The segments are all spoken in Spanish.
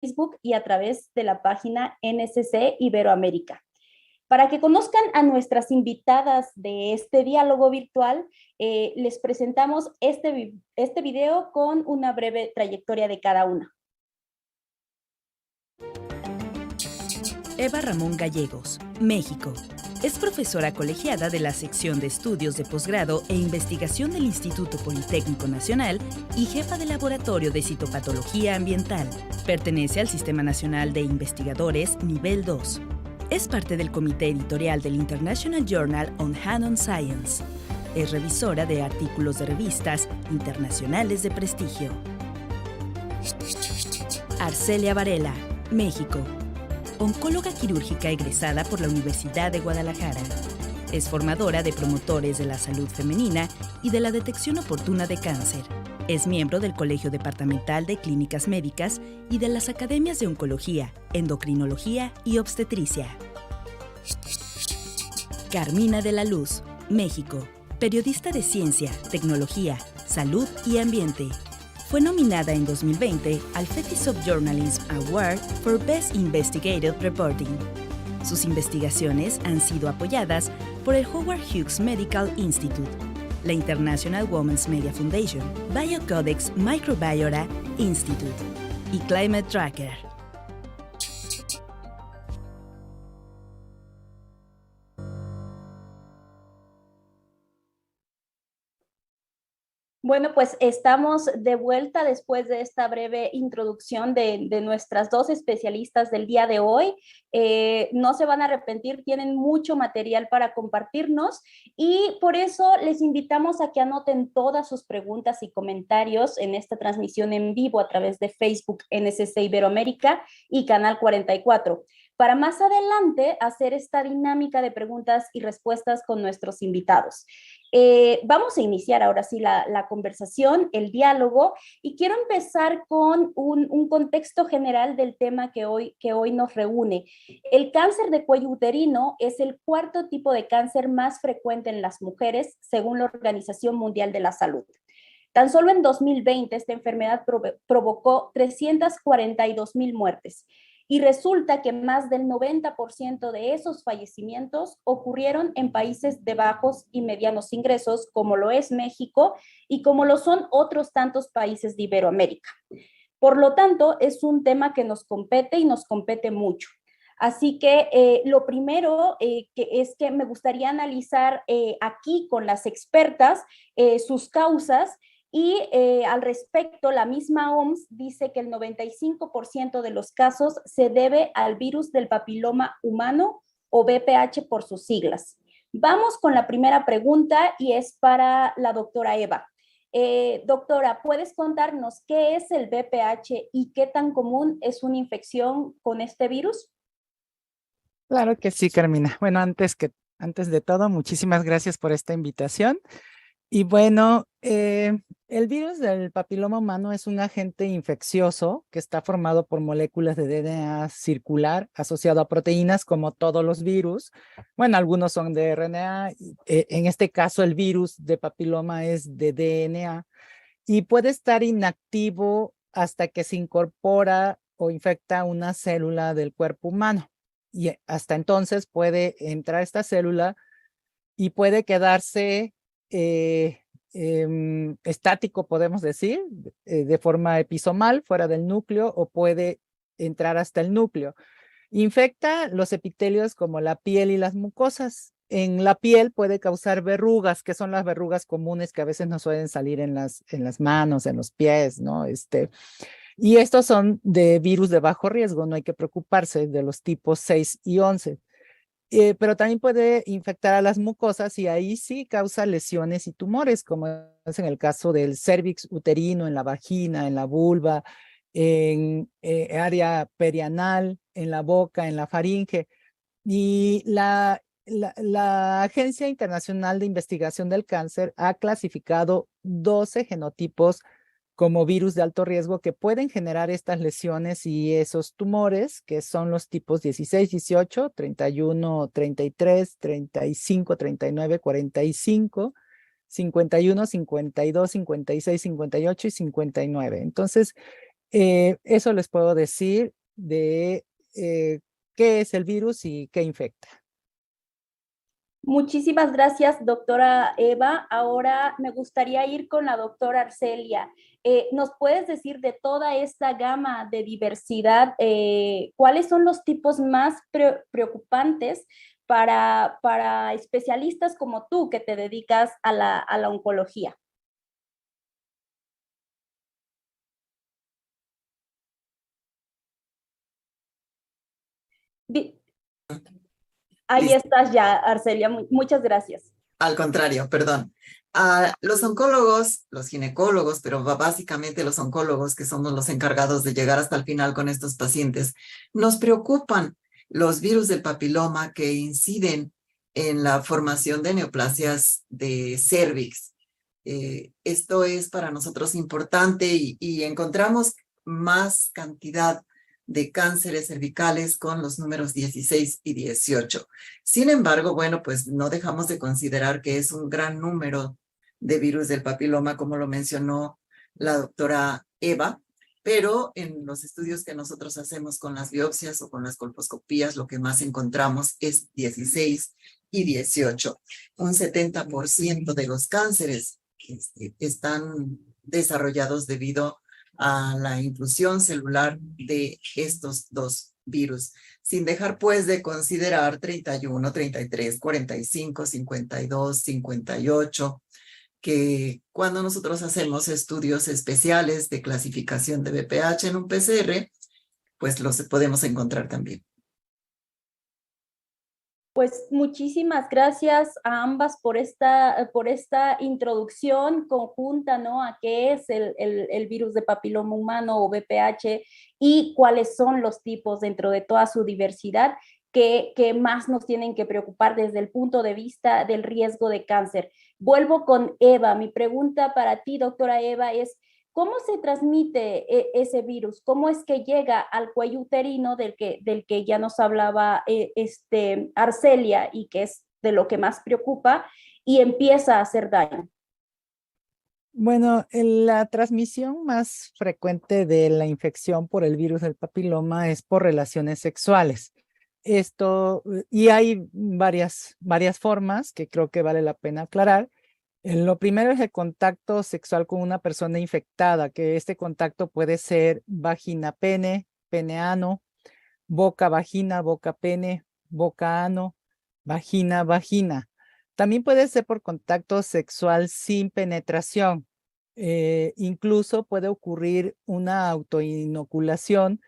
Facebook y a través de la página NSC Iberoamérica. Para que conozcan a nuestras invitadas de este diálogo virtual, les presentamos este video con una breve trayectoria de cada una. Eva Ramón Gallegos, México. Es profesora colegiada de la sección de estudios de posgrado e investigación del Instituto Politécnico Nacional y jefa de laboratorio de citopatología ambiental. Pertenece al Sistema Nacional de Investigadores Nivel 2. Es parte del comité editorial del International Journal on Hand-on Science. Es revisora de artículos de revistas internacionales de prestigio. Arcelia Varela, México. Oncóloga quirúrgica egresada por la Universidad de Guadalajara. Es formadora de promotores de la salud femenina y de la detección oportuna de cáncer. Es miembro del Colegio Departamental de Clínicas Médicas y de las Academias de Oncología, Endocrinología y Obstetricia. Carmina de la Luz, México. Periodista de ciencia, tecnología, salud y ambiente. Fue nominada en 2020 al Fetish of Journalism Award for Best Investigative Reporting. Sus investigaciones han sido apoyadas por el Howard Hughes Medical Institute, la International Women's Media Foundation, Biocodex Microbiota Institute y Climate Tracker. Bueno, pues estamos de vuelta después de esta breve introducción de nuestras dos especialistas del día de hoy. No se van a arrepentir, tienen mucho material para compartirnos y por eso les invitamos a que anoten todas sus preguntas y comentarios en esta transmisión en vivo a través de Facebook NSC Iberoamérica y Canal 44. Para más adelante hacer esta dinámica de preguntas y respuestas con nuestros invitados. Vamos a iniciar ahora sí la conversación, el diálogo, y quiero empezar con un contexto general del tema que hoy nos reúne. El cáncer de cuello uterino es el cuarto tipo de cáncer más frecuente en las mujeres, según la Organización Mundial de la Salud. Tan solo en 2020 esta enfermedad provocó 342,000 muertes. Y resulta que más del 90% de esos fallecimientos ocurrieron en países de bajos y medianos ingresos, como lo es México y como lo son otros tantos países de Iberoamérica. Por lo tanto, es un tema que nos compete y nos compete mucho. Así que lo primero que me gustaría analizar aquí con las expertas sus causas. Y al respecto, la misma OMS dice que el 95% de los casos se debe al virus del papiloma humano o VPH por sus siglas. Vamos con la primera pregunta y es para la doctora Eva. Doctora, ¿puedes contarnos qué es el VPH y qué tan común es una infección con este virus? Claro que sí, Carmina. Bueno, antes de todo, muchísimas gracias por esta invitación. Y bueno, el virus del papiloma humano es un agente infeccioso que está formado por moléculas de DNA circular asociado a proteínas como todos los virus. Bueno, algunos son de RNA, en este caso el virus de papiloma es de DNA y puede estar inactivo hasta que se incorpora o infecta una célula del cuerpo humano. Y hasta entonces puede entrar esta célula y puede quedarse estático, podemos decir, de forma episomal, fuera del núcleo, o puede entrar hasta el núcleo. Infecta los epitelios como la piel y las mucosas. En la piel puede causar verrugas, que son las verrugas comunes que a veces nos suelen salir en las manos, en los pies, ¿no? Y estos son de virus de bajo riesgo, no hay que preocuparse de los tipos 6 y 11. Pero también puede infectar a las mucosas y ahí sí causa lesiones y tumores, como es en el caso del cérvix uterino, en la vagina, en la vulva, en área perianal, en la boca, en la faringe. Y la Agencia Internacional de Investigación del Cáncer ha clasificado 12 genotipos como virus de alto riesgo que pueden generar estas lesiones y esos tumores, que son los tipos 16, 18, 31, 33, 35, 39, 45, 51, 52, 56, 58 y 59. Entonces, Eso les puedo decir de qué es el virus y qué infecta. Muchísimas gracias, doctora Eva. Ahora me gustaría ir con la doctora Arcelia. ¿Nos puedes decir de toda esta gama de diversidad, cuáles son los tipos más preocupantes para especialistas como tú que te dedicas a la oncología? Ahí Listo. estás ya, Arcelia. Muchas gracias. Al contrario, perdón. Los oncólogos, los ginecólogos, pero básicamente los oncólogos, que somos los encargados de llegar hasta el final con estos pacientes, nos preocupan los virus del papiloma que inciden en la formación de neoplasias de cervix. Esto es para nosotros importante y encontramos más cantidad de cánceres cervicales con los números 16 y 18. Sin embargo, bueno, pues no dejamos de considerar que es un gran número de virus del papiloma, como lo mencionó la doctora Eva, pero en los estudios que nosotros hacemos con las biopsias o con las colposcopías, lo que más encontramos es 16 y 18. Un 70% de los cánceres están desarrollados debido a la inclusión celular de estos dos virus, sin dejar pues de considerar 31, 33, 45, 52, 58, que cuando nosotros hacemos estudios especiales de clasificación de VPH en un PCR, pues los podemos encontrar también. Pues muchísimas gracias a ambas por esta introducción conjunta, ¿no? A qué es el virus de papiloma humano o VPH y cuáles son los tipos dentro de toda su diversidad que más nos tienen que preocupar desde el punto de vista del riesgo de cáncer. Vuelvo con Eva. Mi pregunta para ti, doctora Eva, es ¿cómo se transmite ese virus? ¿Cómo es que llega al cuello uterino del que ya nos hablaba Arcelia y que es de lo que más preocupa y empieza a hacer daño? Bueno, la transmisión más frecuente de la infección por el virus del papiloma es por relaciones sexuales. Y hay varias formas que creo que vale la pena aclarar. Lo primero es el contacto sexual con una persona infectada, que este contacto puede ser vagina-pene, pene-ano, boca-vagina, boca-pene, boca-ano, vagina-vagina. También puede ser por contacto sexual sin penetración. Incluso puede ocurrir una autoinoculación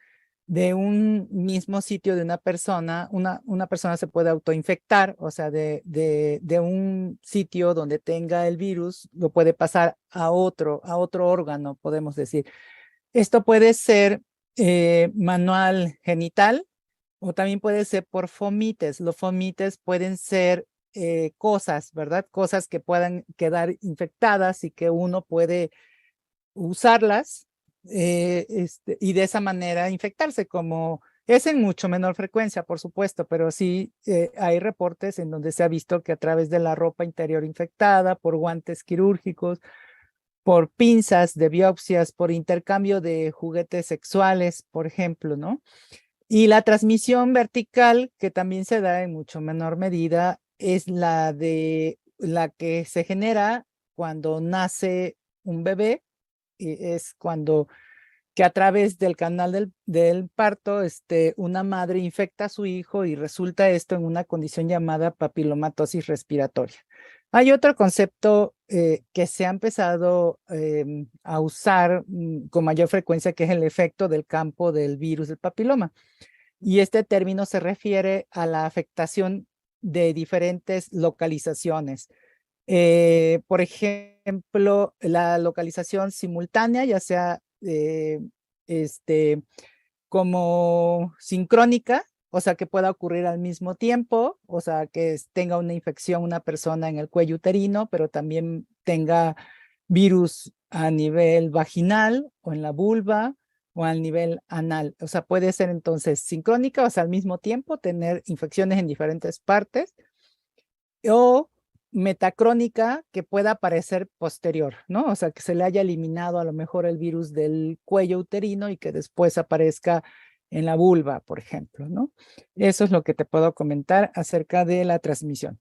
de un mismo sitio de una persona. Una persona se puede autoinfectar, o sea, de un sitio donde tenga el virus, lo puede pasar a otro órgano, podemos decir. Esto puede ser manual genital o también puede ser por fomites. Los fomites pueden ser cosas, ¿verdad? Cosas que puedan quedar infectadas y que uno puede usarlas y de esa manera infectarse, como es en mucho menor frecuencia, por supuesto, pero sí hay reportes en donde se ha visto que a través de la ropa interior infectada, por guantes quirúrgicos, por pinzas de biopsias, por intercambio de juguetes sexuales, por ejemplo, ¿no? Y la transmisión vertical, que también se da en mucho menor medida, es la que se genera cuando nace un bebé. Y es cuando que a través del canal del parto, una madre infecta a su hijo y resulta esto en una condición llamada papilomatosis respiratoria. Hay otro concepto que se ha empezado a usar con mayor frecuencia, que es el efecto del campo del virus del papiloma. Y este término se refiere a la afectación de diferentes localizaciones. Por ejemplo, la localización simultánea, ya sea como sincrónica, o sea, que pueda ocurrir al mismo tiempo, o sea, que tenga una infección una persona en el cuello uterino, pero también tenga virus a nivel vaginal o en la vulva o al nivel anal. O sea, puede ser entonces sincrónica, o sea, al mismo tiempo tener infecciones en diferentes partes, o metacrónica que pueda aparecer posterior, ¿no? O sea, que se le haya eliminado a lo mejor el virus del cuello uterino y que después aparezca en la vulva, por ejemplo, ¿no? Eso es lo que te puedo comentar acerca de la transmisión.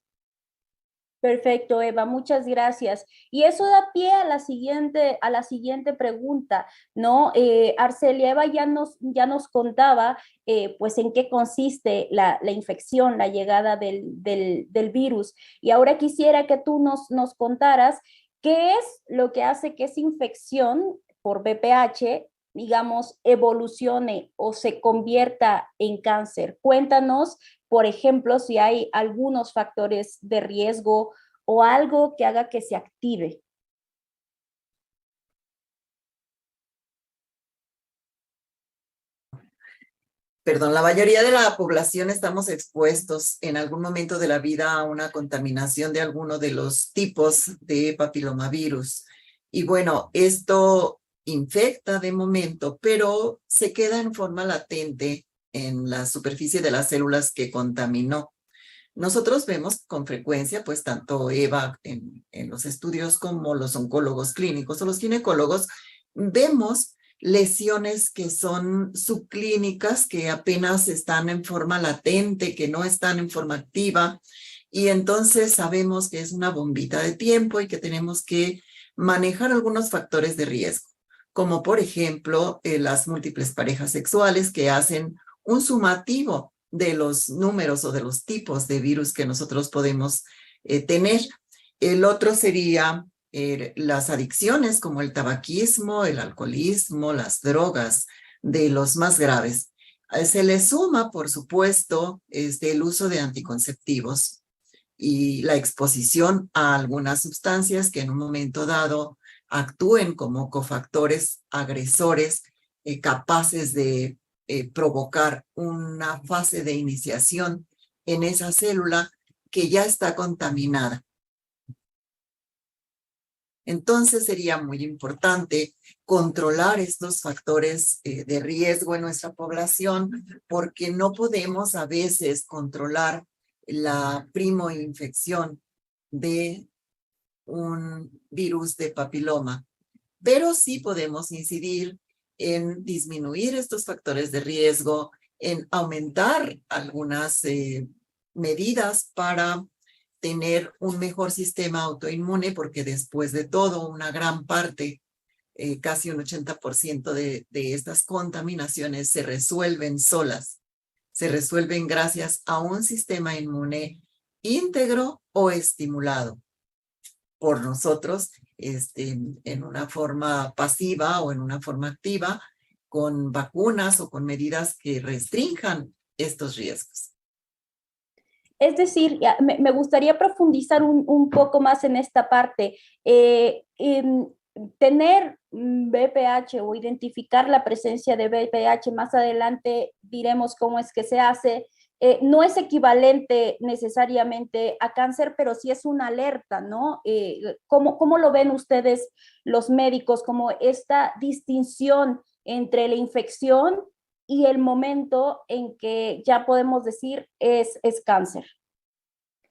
Perfecto, Eva, muchas gracias. Y eso da pie a la siguiente pregunta, ¿no? Arcelia, Eva ya nos contaba, pues, en qué consiste la infección, la llegada del virus. Y ahora quisiera que tú nos contaras qué es lo que hace que esa infección por VPH, digamos, evolucione o se convierta en cáncer. Cuéntanos, por ejemplo, si hay algunos factores de riesgo o algo que haga que se active. Perdón, la mayoría de la población estamos expuestos en algún momento de la vida a una contaminación de alguno de los tipos de papilomavirus. Y bueno, esto infecta de momento, pero se queda en forma latente en la superficie de las células que contaminó. Nosotros vemos con frecuencia, pues tanto Eva en los estudios como los oncólogos clínicos o los ginecólogos, vemos lesiones que son subclínicas, que apenas están en forma latente, que no están en forma activa, y entonces sabemos que es una bombita de tiempo y que tenemos que manejar algunos factores de riesgo, como por ejemplo las múltiples parejas sexuales que hacen un sumativo de los números o de los tipos de virus que nosotros podemos tener. El otro sería las adicciones como el tabaquismo, el alcoholismo, las drogas, de los más graves. Se le suma, por supuesto, el uso de anticonceptivos y la exposición a algunas sustancias que en un momento dado actúen como cofactores agresores capaces de provocar una fase de iniciación en esa célula que ya está contaminada. Entonces sería muy importante controlar estos factores de riesgo en nuestra población, porque no podemos a veces controlar la primoinfección de un virus de papiloma, pero sí podemos incidir en disminuir estos factores de riesgo, en aumentar algunas medidas para tener un mejor sistema autoinmune, porque después de todo, una gran parte, casi un 80% de estas contaminaciones se resuelven solas, se resuelven gracias a un sistema inmune íntegro o estimulado por nosotros, en una forma pasiva o en una forma activa, con vacunas o con medidas que restrinjan estos riesgos. Es decir, me gustaría profundizar un poco más en esta parte. Tener VPH o identificar la presencia de VPH, más adelante diremos cómo es que se hace, no es equivalente necesariamente a cáncer, pero sí es una alerta, ¿no? ¿Cómo lo ven ustedes los médicos, como esta distinción entre la infección y el momento en que ya podemos decir es cáncer?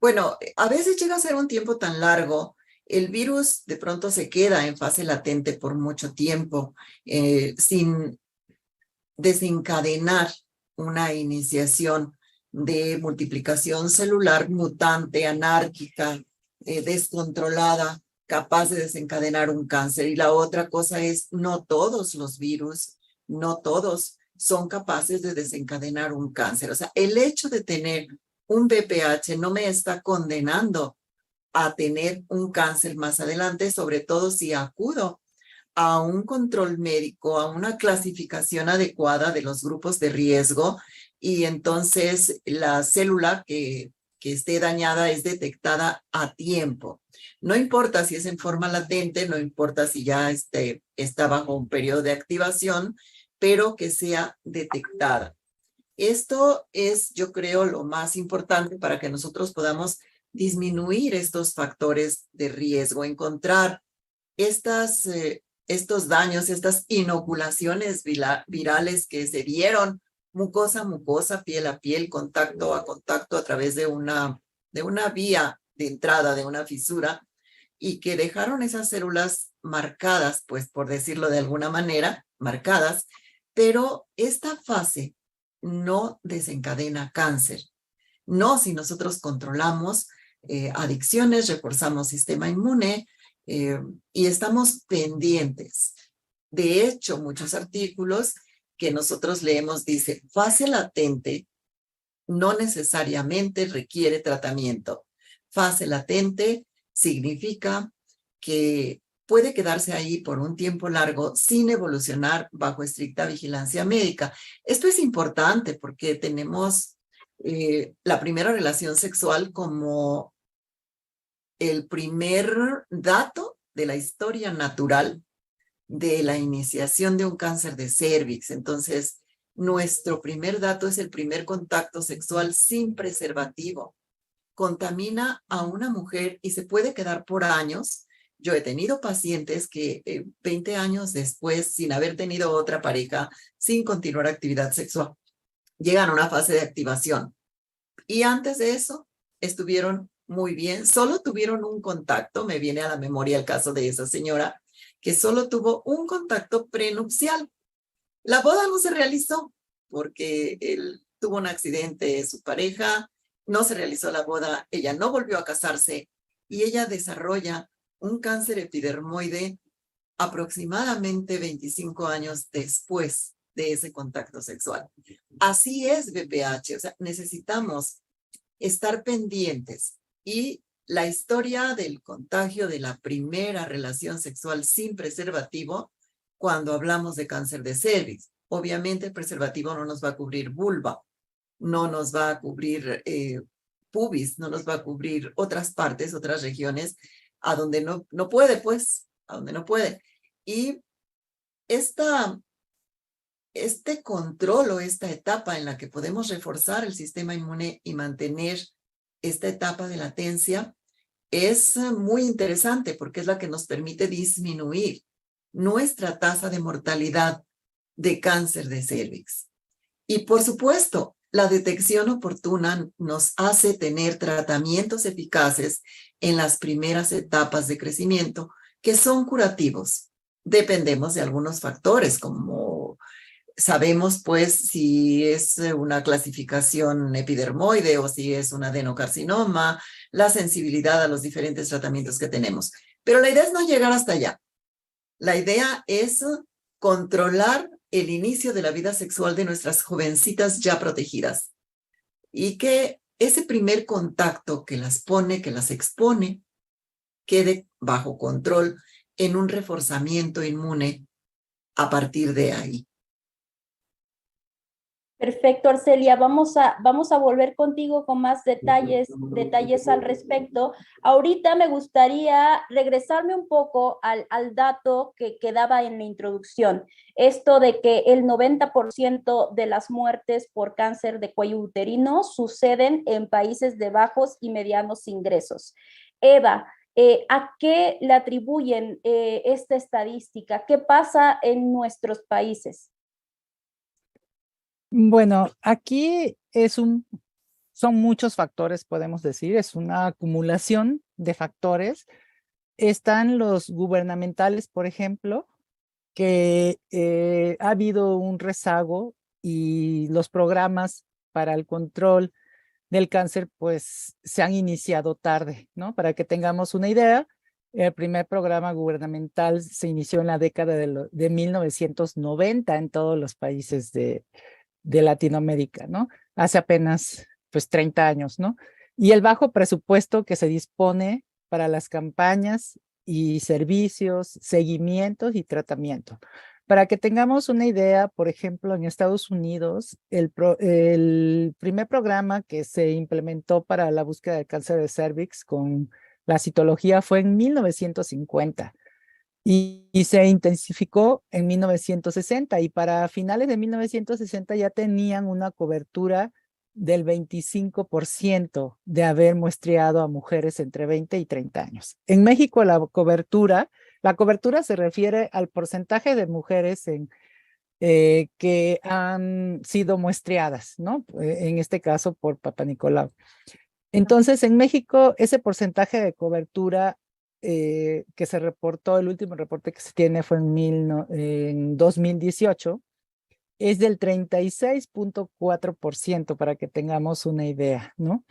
Bueno, a veces llega a ser un tiempo tan largo, el virus de pronto se queda en fase latente por mucho tiempo, sin desencadenar una iniciación de multiplicación celular mutante, anárquica, descontrolada, capaz de desencadenar un cáncer. Y la otra cosa es, no todos los virus, no todos son capaces de desencadenar un cáncer. O sea, el hecho de tener un VPH no me está condenando a tener un cáncer más adelante, sobre todo si acudo a un control médico, a una clasificación adecuada de los grupos de riesgo, y entonces la célula que esté dañada es detectada a tiempo. No importa si es en forma latente, no importa si ya está bajo un periodo de activación, pero que sea detectada. Esto es, yo creo, lo más importante para que nosotros podamos disminuir estos factores de riesgo, encontrar estos daños, estas inoculaciones virales que se dieron mucosa a mucosa, piel a piel, contacto a contacto a través de una vía de entrada de una fisura y que dejaron esas células marcadas, pues por decirlo de alguna manera, marcadas, pero esta fase no desencadena cáncer. No si nosotros controlamos adicciones, reforzamos sistema inmune y estamos pendientes. De hecho, muchos artículos que nosotros leemos dicen, fase latente no necesariamente requiere tratamiento. Fase latente significa que puede quedarse ahí por un tiempo largo sin evolucionar bajo estricta vigilancia médica. Esto es importante porque tenemos la primera relación sexual como el primer dato de la historia natural de la iniciación de un cáncer de cérvix. Entonces, nuestro primer dato es el primer contacto sexual sin preservativo. Contamina a una mujer y se puede quedar por años. Yo he tenido pacientes que 20 años después, sin haber tenido otra pareja, sin continuar actividad sexual, llegan a una fase de activación. Y antes de eso, estuvieron muy bien. Solo tuvieron un contacto. Me viene a la memoria el caso de esa señora que solo tuvo un contacto prenupcial. La boda no se realizó porque él tuvo un accidente, su pareja, no se realizó la boda, ella no volvió a casarse y ella desarrolla un cáncer epidermoide aproximadamente 25 años después de ese contacto sexual. Así es VPH, o sea, necesitamos estar pendientes y la historia del contagio de la primera relación sexual sin preservativo cuando hablamos de cáncer de cervix. Obviamente el preservativo no nos va a cubrir vulva, no nos va a cubrir pubis, no nos va a cubrir otras partes, otras regiones a donde no puede, pues, a donde no puede. Y este control o esta etapa en la que podemos reforzar el sistema inmune y mantener esta etapa de latencia es muy interesante porque es la que nos permite disminuir nuestra tasa de mortalidad de cáncer de cérvix. Y por supuesto, la detección oportuna nos hace tener tratamientos eficaces en las primeras etapas de crecimiento que son curativos. Dependemos de algunos factores como sabemos pues si es una clasificación epidermoide o si es un adenocarcinoma, la sensibilidad a los diferentes tratamientos que tenemos. Pero la idea es no llegar hasta allá. La idea es controlar el inicio de la vida sexual de nuestras jovencitas ya protegidas y que ese primer contacto que las pone, que las expone, quede bajo control en un reforzamiento inmune a partir de ahí. Perfecto, Arcelia. Vamos a volver contigo con más detalles al respecto. Ahorita me gustaría regresarme un poco al dato que quedaba en la introducción. Esto de que el 90% de las muertes por cáncer de cuello uterino suceden en países de bajos y medianos ingresos. Eva, ¿a qué le atribuyen esta estadística? ¿Qué pasa en nuestros países? Bueno, aquí son muchos factores, podemos decir, es una acumulación de factores. Están los gubernamentales, por ejemplo, que ha habido un rezago y los programas para el control del cáncer, pues se han iniciado tarde, ¿no? Para que tengamos una idea, el primer programa gubernamental se inició en la década de 1990 en todos los países de Latinoamérica, ¿no? Hace apenas, pues, 30 años, ¿no? Y el bajo presupuesto que se dispone para las campañas y servicios, seguimientos y tratamiento. Para que tengamos una idea, por ejemplo, en Estados Unidos, el primer programa que se implementó para la búsqueda del cáncer de cervix con la citología fue en 1950. Y se intensificó en 1960 y para finales de 1960 ya tenían una cobertura del 25% de haber muestreado a mujeres entre 20 y 30 años. En México la cobertura se refiere al porcentaje de mujeres que han sido muestreadas, ¿no? En este caso por Papá Nicolau. Entonces, en México, ese porcentaje de cobertura que se reportó, el último reporte que se tiene fue en 2018, es del 36.4%, para que tengamos una idea, ¿no?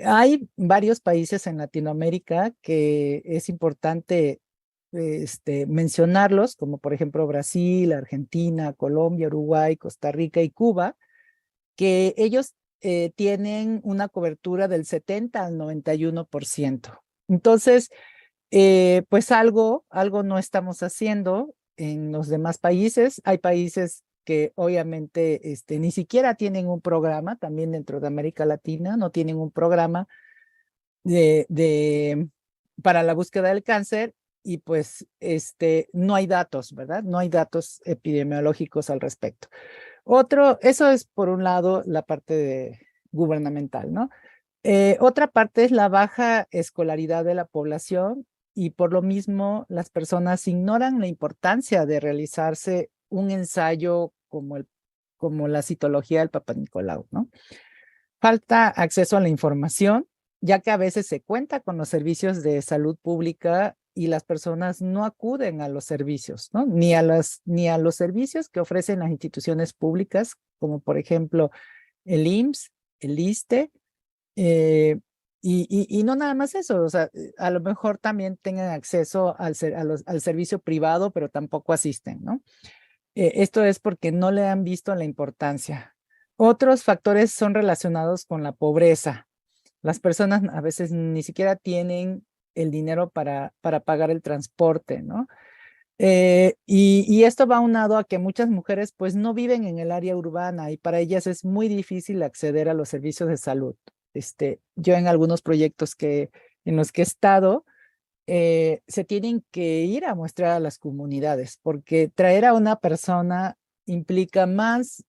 Hay varios países en Latinoamérica que es importante mencionarlos, como por ejemplo Brasil, Argentina, Colombia, Uruguay, Costa Rica y Cuba, que ellos tienen una cobertura del 70 al 91%. Entonces, pues algo no estamos haciendo en los demás países. Hay países que obviamente ni siquiera tienen un programa, también dentro de América Latina, no tienen un programa para la búsqueda del cáncer, y pues no hay datos, ¿verdad? No hay datos epidemiológicos al respecto. Eso es por un lado la parte gubernamental, ¿no? Otra parte es la baja escolaridad de la población, y por lo mismo las personas ignoran la importancia de realizarse un ensayo como la citología del Papa Nicolau, ¿no? Falta acceso a la información, ya que a veces se cuenta con los servicios de salud pública y las personas no acuden a los servicios, ¿no? Ni a los servicios que ofrecen las instituciones públicas, como por ejemplo el IMSS, el ISSSTE, y no nada más eso, o sea, a lo mejor también tengan acceso al servicio privado, pero tampoco asisten, ¿no? Esto es porque no le han visto la importancia. Otros factores son relacionados con la pobreza. Las personas a veces ni siquiera tienen el dinero para pagar el transporte, ¿no? Y esto va aunado a que muchas mujeres pues no viven en el área urbana, y para ellas es muy difícil acceder a los servicios de salud. Yo en algunos proyectos en los que he estado, se tienen que ir a mostrar a las comunidades, porque traer a una persona implica más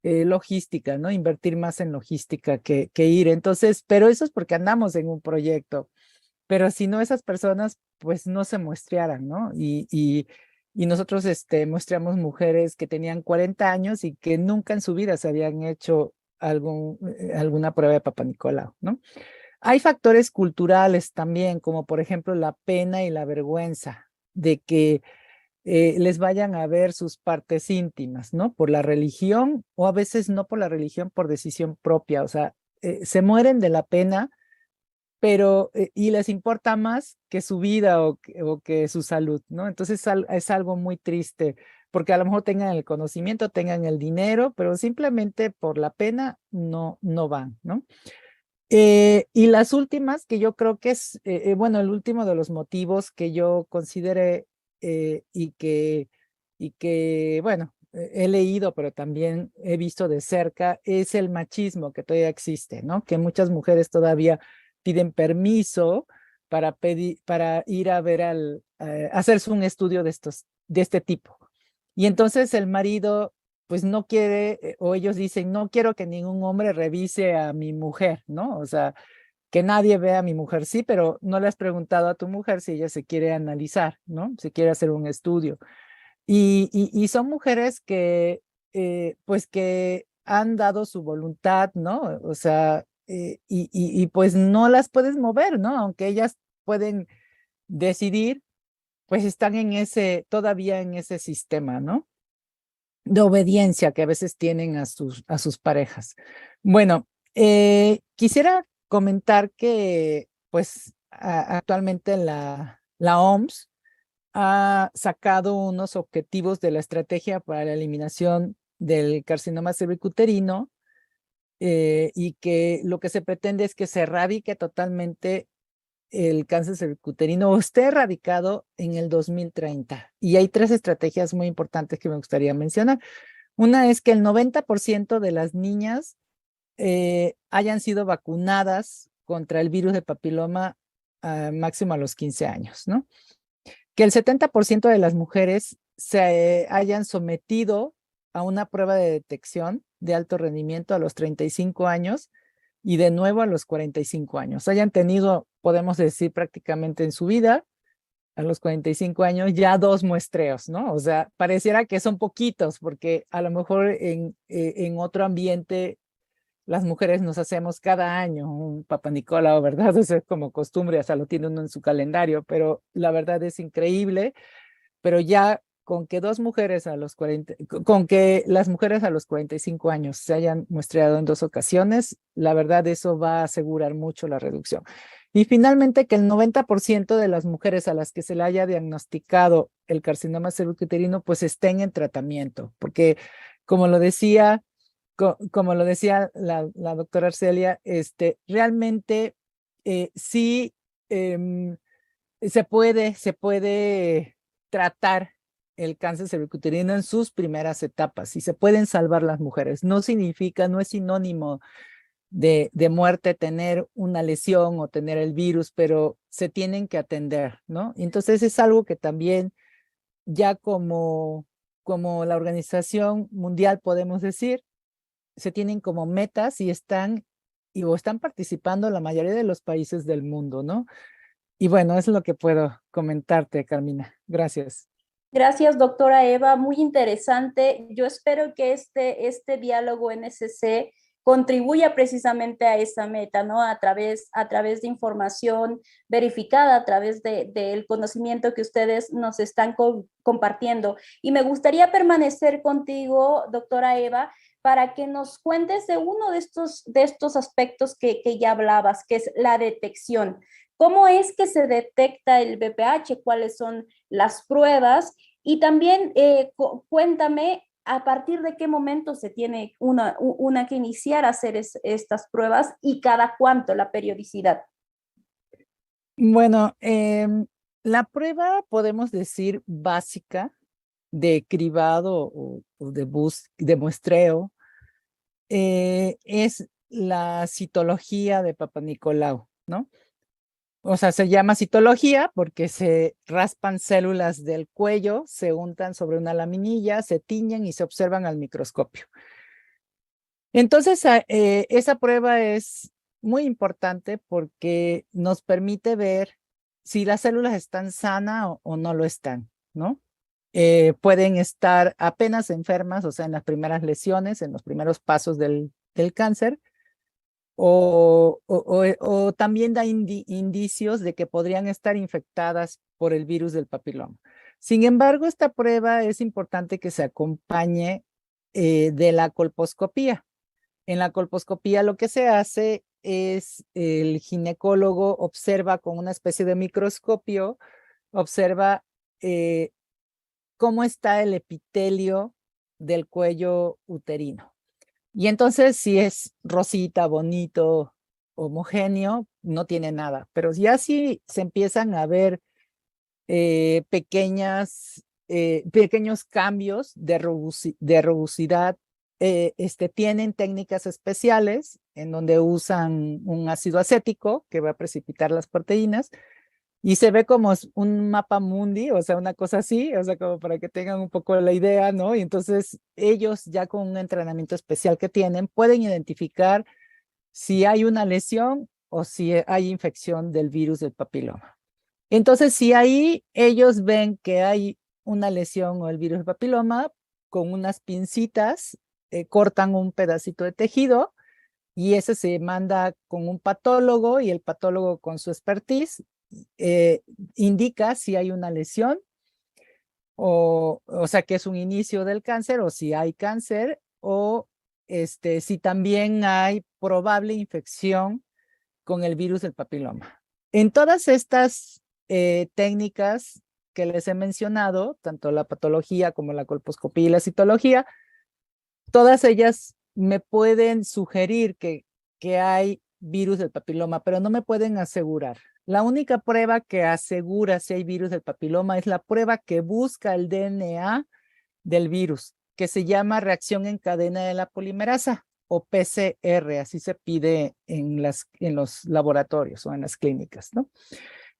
logística, ¿no? Invertir más en logística que ir. Entonces, pero eso es porque andamos en un proyecto. Pero si no, esas personas pues no se muestrearan, ¿no? Y nosotros muestreamos mujeres que tenían 40 años y que nunca en su vida se habían hecho alguna prueba de Papa Nicolau, ¿no? Hay factores culturales también, como por ejemplo la pena y la vergüenza de que les vayan a ver sus partes íntimas, ¿no? Por la religión, o a veces no por la religión, por decisión propia. O sea, se mueren de la pena, pero y les importa más que su vida o que su salud, ¿no? Entonces es algo muy triste, porque a lo mejor tengan el conocimiento, tengan el dinero, pero simplemente por la pena no van, ¿no? Y las últimas, que yo creo que es, bueno, el último de los motivos que yo consideré, y que, bueno, he leído, pero también he visto de cerca, es el machismo que todavía existe, ¿no? Que muchas mujeres todavía piden permiso para ir a ver hacerse un estudio de este tipo. Y entonces el marido pues no quiere, o ellos dicen, no quiero que ningún hombre revise a mi mujer, ¿no? O sea, que nadie vea a mi mujer, sí, pero no le has preguntado a tu mujer si ella se quiere analizar, ¿no? Si quiere hacer un estudio. Y son mujeres que, pues que han dado su voluntad, ¿no? O sea, y pues no las puedes mover, ¿no? Aunque ellas pueden decidir, pues están todavía en ese sistema, ¿no? De obediencia que a veces tienen a sus parejas. Bueno, quisiera comentar que pues actualmente la OMS ha sacado unos objetivos de la estrategia para la eliminación del carcinoma cervicuterino, y que lo que se pretende es que se erradique totalmente el cáncer cervicuterino, o esté erradicado en el 2030. Y hay 3 estrategias muy importantes que me gustaría mencionar. Una es que el 90% de las niñas hayan sido vacunadas contra el virus de papiloma, máximo a los 15 años, ¿no? Que el 70% de las mujeres se hayan sometido a una prueba de detección de alto rendimiento a los 35 años, y de nuevo a los 45 años. Hayan tenido, podemos decir, prácticamente en su vida, a los 45 años, ya 2 muestreos, ¿no? O sea, pareciera que son poquitos, porque a lo mejor en otro ambiente las mujeres nos hacemos cada año un Papa Nicolau, ¿verdad? Eso es como costumbre, hasta lo tiene uno en su calendario, pero la verdad es increíble. Pero ya con que dos mujeres a los 40, con que las mujeres a los 45 años se hayan muestreado en 2 ocasiones, la verdad eso va a asegurar mucho la reducción. Y finalmente que el 90% de las mujeres a las que se le haya diagnosticado el carcinoma cervicuterino pues estén en tratamiento, porque como lo decía, como lo decía la doctora Arcelia, realmente sí se puede tratar el cáncer cervicuterino en sus primeras etapas y se pueden salvar las mujeres. No significa, no es sinónimo de muerte tener una lesión o tener el virus, pero se tienen que atender, ¿no? Entonces es algo que también ya como la Organización Mundial podemos decir, se tienen como metas y están participando la mayoría de los países del mundo, ¿no? Y bueno, es lo que puedo comentarte, Carmina. Gracias. Gracias, doctora Eva. Muy interesante. Yo espero que este diálogo NSC contribuya precisamente a esa meta, ¿no? A través de información verificada, a través del conocimiento que ustedes nos están compartiendo. Y me gustaría permanecer contigo, doctora Eva, para que nos cuentes de uno de estos aspectos que ya hablabas, que es la detección. ¿Cómo es que se detecta el BPH? ¿Cuáles son las pruebas? Y también cuéntame a partir de qué momento se tiene una que iniciar a hacer estas pruebas y cada cuánto la periodicidad. Bueno, la prueba podemos decir básica de cribado o de muestreo es la citología de Papa Nicolau, ¿no? O sea, se llama citología porque se raspan células del cuello, se untan sobre una laminilla, se tiñen y se observan al microscopio. Entonces, esa prueba es muy importante porque nos permite ver si las células están sanas o no lo están, ¿no? Pueden estar apenas enfermas, o sea, en las primeras lesiones, en los primeros pasos del cáncer, o también da indicios de que podrían estar infectadas por el virus del papiloma. Sin embargo, esta prueba es importante que se acompañe de la colposcopía. En la colposcopía lo que se hace es el ginecólogo observa con una especie de microscopio, observa cómo está el epitelio del cuello uterino. Y entonces si es rosita, bonito, homogéneo, no tiene nada. Pero ya si se empiezan a ver pequeños cambios de rugosidad, tienen técnicas especiales en donde usan un ácido acético que va a precipitar las proteínas y se ve como un mapa mundi, o sea, una cosa así, o sea, como para que tengan un poco la idea, ¿no? Y entonces ellos ya con un entrenamiento especial que tienen pueden identificar si hay una lesión o si hay infección del virus del papiloma. Entonces, si ahí ellos ven que hay una lesión o el virus del papiloma, con unas pincitas cortan un pedacito de tejido y ese se manda con un patólogo y el patólogo con su expertise indica si hay una lesión o sea que es un inicio del cáncer o si hay cáncer o si también hay probable infección con el virus del papiloma. En todas estas técnicas que les he mencionado, tanto la patología como la colposcopía y la citología, todas ellas me pueden sugerir que hay virus del papiloma, pero no me pueden asegurar. La única prueba que asegura si hay virus del papiloma es la prueba que busca el DNA del virus, que se llama reacción en cadena de la polimerasa o PCR, así se pide en los laboratorios o en las clínicas, ¿no?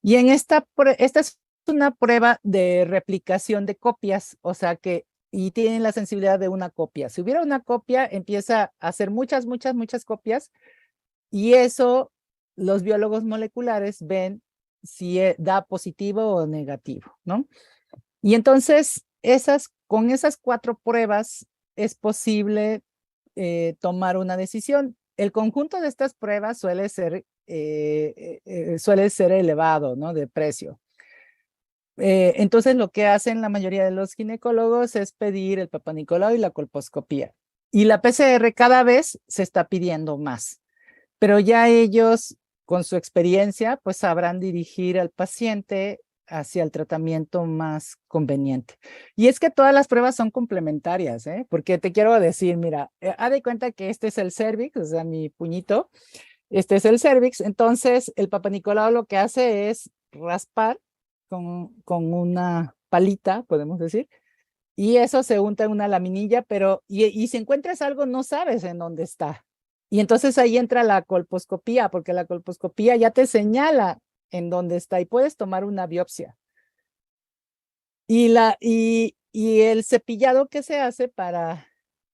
Y esta es una prueba de replicación de copias, o sea que y tienen la sensibilidad de una copia. Si hubiera una copia, empieza a hacer muchas copias y eso los biólogos moleculares ven si da positivo o negativo, ¿no? Y entonces con esas 4 pruebas es posible tomar una decisión. el conjunto de estas pruebas suele ser elevado, ¿no? De precio. Entonces lo que hacen la mayoría de los ginecólogos es pedir el Papa Nicolau y la colposcopía. Y la PCR cada vez se está pidiendo más, pero ya ellos con su experiencia pues sabrán dirigir al paciente hacia el tratamiento más conveniente. Y es que todas las pruebas son complementarias, ¿eh? Porque te quiero decir, mira, haz de cuenta que este es el cervix, o sea, mi puñito, este es el cervix, entonces el Papa Nicolau lo que hace es raspar con una palita, podemos decir, y eso se unta en una laminilla, pero, y si encuentras algo, no sabes en dónde está. Y entonces ahí entra la colposcopía, porque la colposcopía ya te señala en dónde está y puedes tomar una biopsia. Y el cepillado que se hace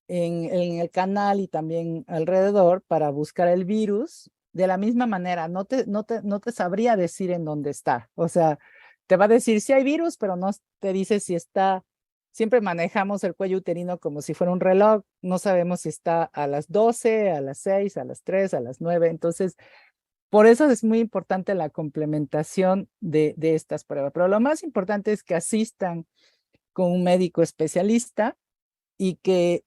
en el canal y también alrededor para buscar el virus, de la misma manera, no te sabría decir en dónde está. O sea, te va a decir si hay virus, pero no te dice si está. Siempre manejamos el cuello uterino como si fuera un reloj, no sabemos si está a las 12, a las 6, a las 3, a las 9, entonces por eso es muy importante la complementación de estas pruebas, pero lo más importante es que asistan con un médico especialista y que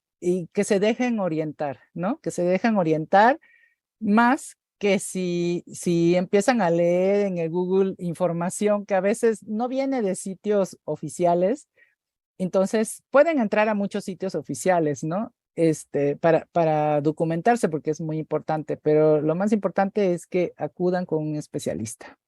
se dejen orientar, ¿no? Que se dejen orientar más que si empiezan a leer en el Google información que a veces no viene de sitios oficiales. Entonces, pueden entrar a muchos sitios oficiales, ¿no? Para documentarse, porque es muy importante, pero lo más importante es que acudan con un especialista.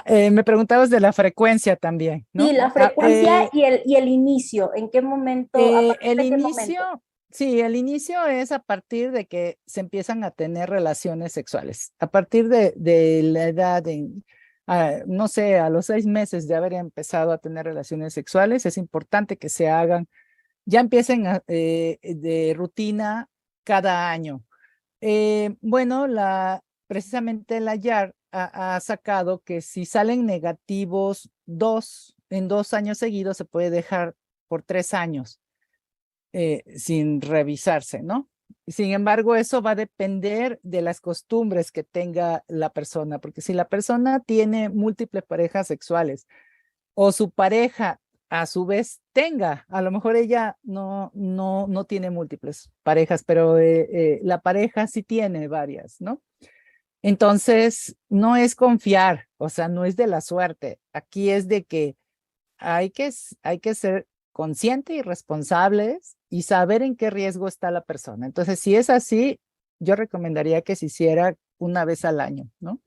Me preguntabas de la frecuencia también, ¿no? Sí, la frecuencia y el inicio, ¿en qué momento? ¿A partir El de qué inicio, momento? sí, el inicio es a partir de que se empiezan a tener relaciones sexuales. A partir de la edad de, no sé, a los 6 meses de haber empezado a tener relaciones sexuales, es importante que se hagan, ya empiecen de rutina cada año. Bueno, precisamente la YAR ha sacado que si salen negativos en 2 años seguidos, se puede dejar por 3 años sin revisarse, ¿no? Sin embargo, eso va a depender de las costumbres que tenga la persona, porque si la persona tiene múltiples parejas sexuales o su pareja a su vez tenga, a lo mejor ella no tiene múltiples parejas, pero la pareja sí tiene varias, ¿no? Entonces, no es confiar, o sea, no es de la suerte. Aquí es de que hay que ser conscientes y responsables y saber en qué riesgo está la persona. Entonces, si es así, yo recomendaría que se hiciera una vez al año, ¿no?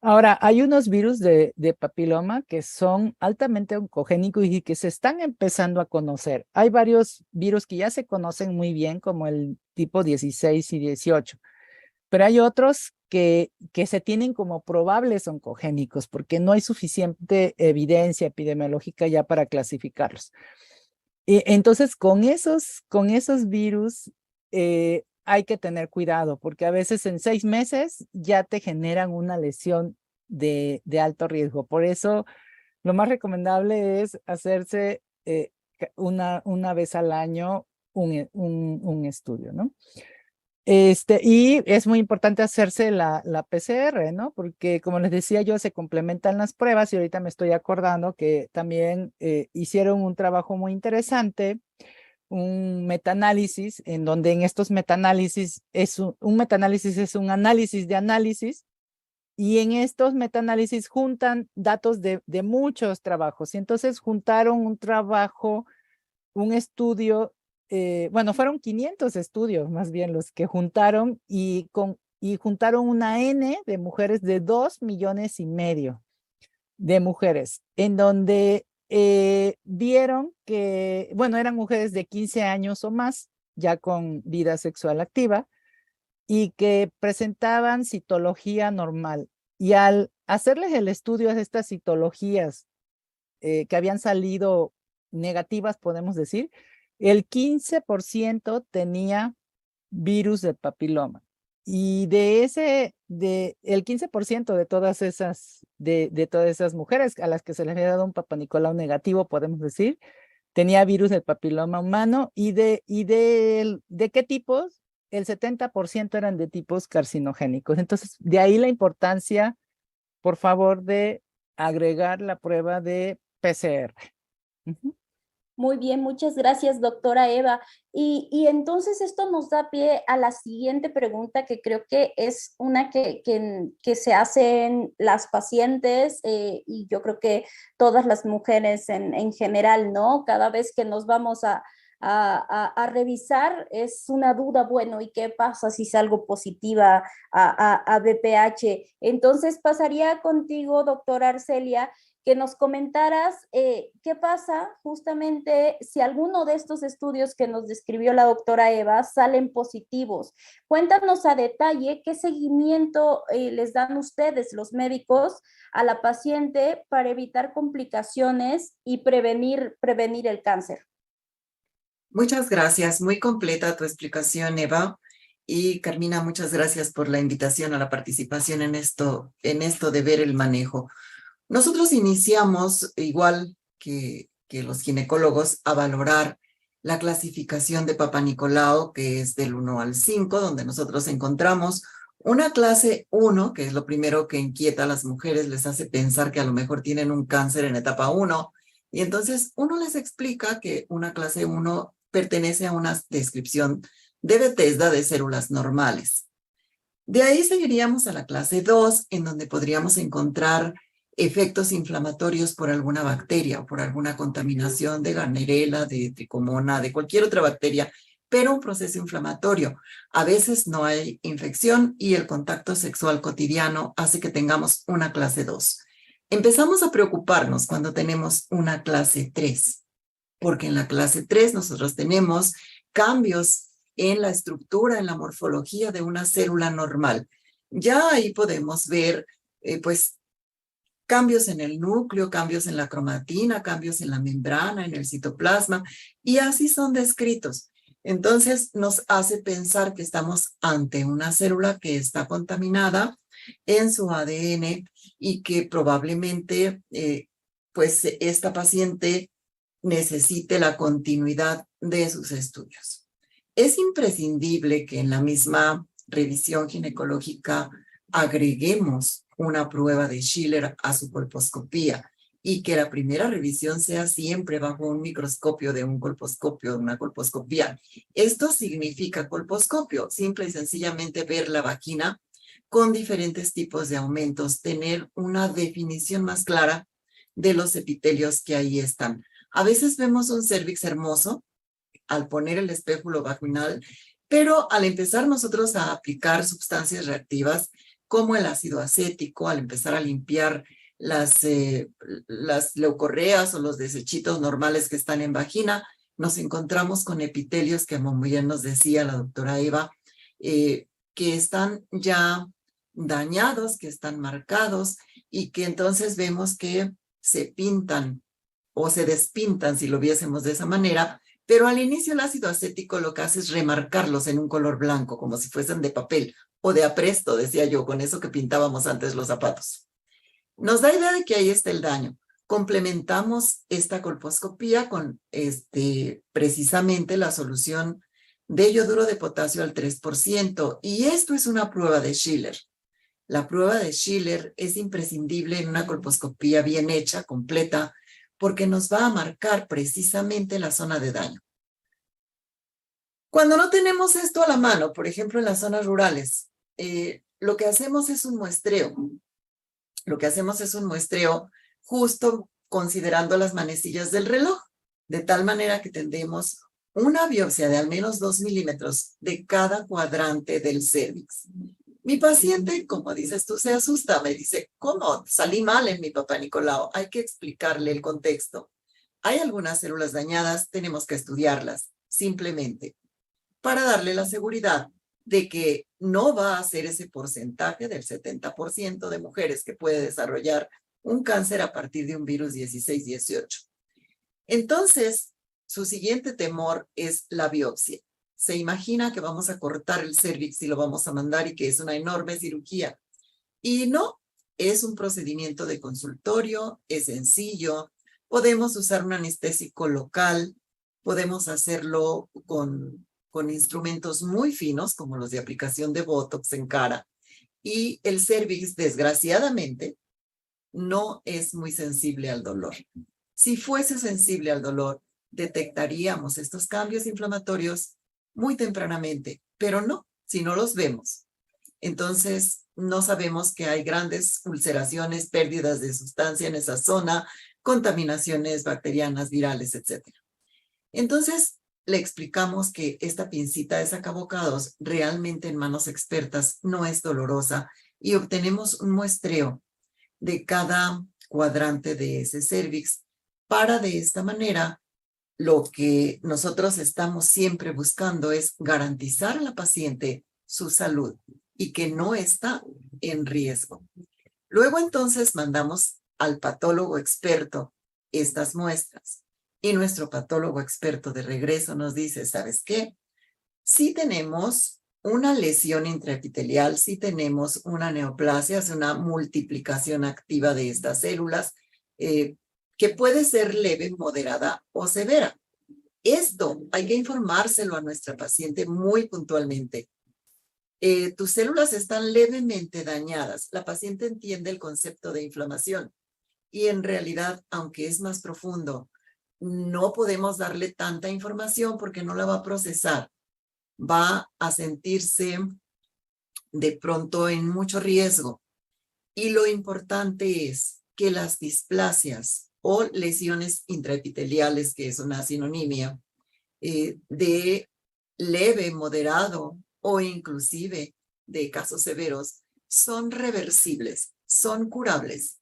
Ahora, hay unos virus de papiloma que son altamente oncogénicos y que se están empezando a conocer. Hay varios virus que ya se conocen muy bien, como el tipo 16 y 18, pero hay otros que se tienen como probables oncogénicos porque no hay suficiente evidencia epidemiológica ya para clasificarlos. Entonces, con esos virus hay que tener cuidado porque a veces en 6 meses ya te generan una lesión de alto riesgo. Por eso, lo más recomendable es hacerse una vez al año un estudio, ¿no? Y es muy importante hacerse la PCR, ¿no? Porque como les decía yo, se complementan las pruebas y ahorita me estoy acordando que también hicieron un trabajo muy interesante, un metaanálisis, en donde en estos metaanálisis un metaanálisis es un análisis de análisis, y en estos metaanálisis juntan datos de muchos trabajos, y entonces juntaron un estudio, bueno, fueron 500 estudios más bien los que juntaron y juntaron una N de mujeres de 2,5 millones de mujeres, en donde vieron que, bueno, eran mujeres de 15 años o más, ya con vida sexual activa, y que presentaban citología normal. Y al hacerles el estudio de estas citologías que habían salido negativas, podemos decir, el 15% tenía virus del papiloma. Y el 15% de todas esas mujeres a las que se les había dado un Papa Nicolau negativo, podemos decir, tenía virus del papiloma humano. ¿Y de qué tipos? el 70% eran de tipos carcinogénicos. Entonces, de ahí la importancia, por favor, de agregar la prueba de PCR. Ujú. Muy bien, muchas gracias, doctora Eva. Y entonces esto nos da pie a la siguiente pregunta, que creo que es una que se hacen las pacientes y yo creo que todas las mujeres en general, ¿no? Cada vez que nos vamos a revisar es una duda, bueno, ¿y qué pasa si salgo positiva a BPH? Entonces pasaría contigo, doctora Arcelia, que nos comentaras qué pasa justamente si alguno de estos estudios que nos describió la doctora Eva salen positivos. Cuéntanos a detalle qué seguimiento les dan ustedes, los médicos, a la paciente para evitar complicaciones y prevenir el cáncer. Muchas gracias. Muy completa tu explicación, Eva. Y Carmina, muchas gracias por la invitación a la participación en esto de ver el manejo. Nosotros iniciamos, igual que los ginecólogos, a valorar la clasificación de Papa Nicolau, que es del 1 al 5, donde nosotros encontramos una clase 1, que es lo primero que inquieta a las mujeres, les hace pensar que a lo mejor tienen un cáncer en etapa 1, y entonces uno les explica que una clase 1 pertenece a una descripción de Bethesda de células normales. De ahí seguiríamos a la clase 2, en donde podríamos encontrar efectos inflamatorios por alguna bacteria o por alguna contaminación de Gardnerella, de Trichomona, de cualquier otra bacteria, pero un proceso inflamatorio. A veces no hay infección y el contacto sexual cotidiano hace que tengamos una clase 2. Empezamos a preocuparnos cuando tenemos una clase 3, porque en la clase 3 nosotros tenemos cambios en la estructura, en la morfología de una célula normal. Ya ahí podemos ver, pues, cambios en el núcleo, cambios en la cromatina, cambios en la membrana, en el citoplasma, y así son descritos. Entonces nos hace pensar que estamos ante una célula que está contaminada en su ADN y que probablemente pues esta paciente necesite la continuidad de sus estudios. Es imprescindible que en la misma revisión ginecológica agreguemos una prueba de Schiller a su colposcopía y que la primera revisión sea siempre bajo un microscopio de un colposcopio, de una colposcopía. Esto significa colposcopio, simple y sencillamente ver la vagina con diferentes tipos de aumentos, tener una definición más clara de los epitelios que ahí están. A veces vemos un cérvix hermoso al poner el espéculo vaginal, pero al empezar nosotros a aplicar sustancias reactivas como el ácido acético, al empezar a limpiar las leucorreas o los desechitos normales que están en vagina, nos encontramos con epitelios que, como bien nos decía la doctora Eva, que están ya dañados, que están marcados y que entonces vemos que se pintan o se despintan, si lo viésemos de esa manera, pero al inicio el ácido acético lo que hace es remarcarlos en un color blanco, como si fuesen de papel o de apresto, decía yo, con eso que pintábamos antes los zapatos. Nos da idea de que ahí está el daño. Complementamos esta colposcopía con precisamente la solución de yoduro de potasio al 3%, y esto es una prueba de Schiller. La prueba de Schiller es imprescindible en una colposcopía bien hecha, completa, porque nos va a marcar precisamente la zona de daño. Cuando no tenemos esto a la mano, por ejemplo en las zonas rurales, lo que hacemos es un muestreo. Lo que hacemos es un muestreo justo considerando las manecillas del reloj, de tal manera que tendremos una biopsia de al menos 2 milímetros de cada cuadrante del cérvix. Mi paciente, como dices tú, se asusta, me dice, ¿cómo? Salí mal en mi Papa Nicolau. Hay que explicarle el contexto. Hay algunas células dañadas, tenemos que estudiarlas, simplemente, para darle la seguridad de que no va a ser ese porcentaje del 70% de mujeres que puede desarrollar un cáncer a partir de un virus 16-18. Entonces, su siguiente temor es la biopsia. Se imagina que vamos a cortar el cérvix y lo vamos a mandar y que es una enorme cirugía. Y no, es un procedimiento de consultorio, es sencillo. Podemos usar un anestésico local, podemos hacerlo con con instrumentos muy finos, como los de aplicación de Botox en cara. Y el cérvix, desgraciadamente, no es muy sensible al dolor. Si fuese sensible al dolor, detectaríamos estos cambios inflamatorios muy tempranamente, pero no, si no los vemos. Entonces, no sabemos que hay grandes ulceraciones, pérdidas de sustancia en esa zona, contaminaciones bacterianas, virales, etc. Entonces, le explicamos que esta pincita de sacabocados realmente en manos expertas no es dolorosa y obtenemos un muestreo de cada cuadrante de ese cérvix para de esta manera lo que nosotros estamos siempre buscando es garantizar a la paciente su salud y que no está en riesgo. Luego entonces mandamos al patólogo experto estas muestras y nuestro patólogo experto de regreso nos dice, ¿sabes qué? Sí tenemos una lesión intraepitelial, sí tenemos una neoplasia, es una multiplicación activa de estas células que puede ser leve, moderada o severa. Esto hay que informárselo a nuestra paciente muy puntualmente. Tus células están levemente dañadas. La paciente entiende el concepto de inflamación y en realidad, aunque es más profundo, no podemos darle tanta información porque no la va a procesar. Va a sentirse de pronto en mucho riesgo. Y lo importante es que las displasias o lesiones intraepiteliales, que es una sinonimia, de leve, moderado o inclusive de casos severos, son reversibles, son curables